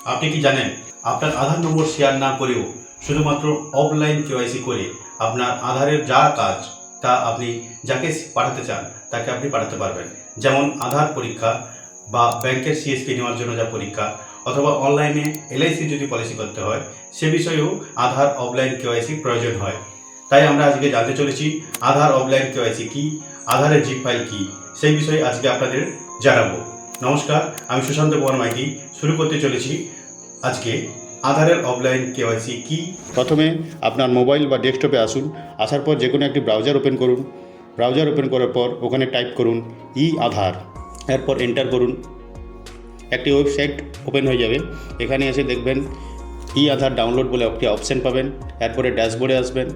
আপনি কি জানেন আপনার আধার নম্বর শেয়ার না করেও শুধুমাত্র অফলাইন কেওয়াইসি করে আপনার আধারের যা কাজ তা আপনি যাকে পাঠাতে চান তাকে আপনি পাঠাতে পারবেন। যেমন আধার পরীক্ষা বা ব্যাংকের সিএসপি নেওয়ার জন্য যা পরীক্ষা, অথবা অনলাইনে এলআইসি যদি পলিসি করতে হয় সে বিষয়েও আধার অফলাইন কেওয়াইসি প্রয়োজন হয়। তাই আমরা আজকে জানতে চলেছি আধার অফলাইন কেওয়াইসি কী, আধারের জিপ ফাইল কী, সেই বিষয়ে আজকে আপনাদের জানাবো। নমস্কার, আমি সুশান্ত কুমার মাইতি। শুরু করতে চলেছি আজকে আধারের অফলাইন কেওয়াইসি কী। প্রথমে আপনার মোবাইল বা ডেস্কটপে আসুন। আসার পর যে কোনো একটি ব্রাউজার ওপেন করুন। ব্রাউজার ওপেন করার পর ওখানে টাইপ করুন ই আধার, এরপর এন্টার করুন। একটি ওয়েবসাইট ওপেন হয়ে যাবে। এখানে এসে দেখবেন ই আধার ডাউনলোড বলে একটি অপশান পাবেন। এরপরে ড্যাশবোর্ডে আসবেন।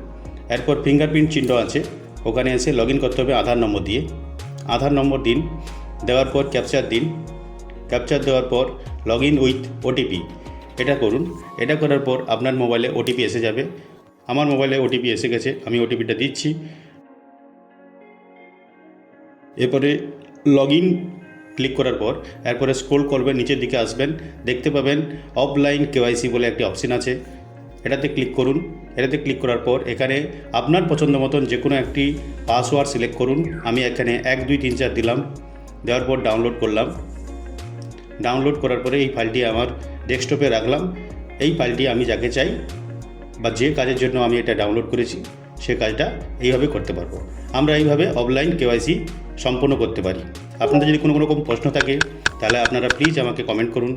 এরপর ফিঙ্গারপ্রিন্ট চিহ্ন আছে, ওখানে এসে লগ ইন করতে হবে আধার নম্বর দিয়ে। আধার নম্বর দিন, দেওয়ার পর ক্যাপচার দিন। ক্যাপচার দেওয়ার পর লগ ইন উইথ ওটিপি এটা করুন। এটা করার পর আপনার মোবাইলে ওটিপি এসে যাবে। আমার মোবাইলে ওটিপি এসে গেছে, আমি ওটিপিটা দিচ্ছি। এরপরে লগ ইন ক্লিক করার পর এরপরে স্ক্রল করবেন, নিচের দিকে আসবেন, দেখতে পাবেন অফলাইন কেওয়াইসি বলে একটি অপশান আছে, এটাতে ক্লিক করুন। এটাতে ক্লিক করার পর এখানে আপনার পছন্দ মতন যে কোনো একটি পাসওয়ার্ড সিলেক্ট করুন। আমি এখানে 1 2 3 4 দিলাম। দেওয়ার পর ডাউনলোড করলাম। ডাউনলোড করার পরে এই ফাইলটি আমার ডেস্কটপে রাখলাম। এই ফাইলটি আমি যাকে চাই বা যে কাজের জন্য আমি এটা ডাউনলোড করেছি সে কাজটা এইভাবে করতে পারবো। আমরা এইভাবে অফলাইন কেওয়াইসি সম্পন্ন করতে পারি। আপনাদের যদি কোনো রকম প্রশ্ন থাকে তাহলে আপনারা প্লিজ আমাকে কমেন্ট করুন।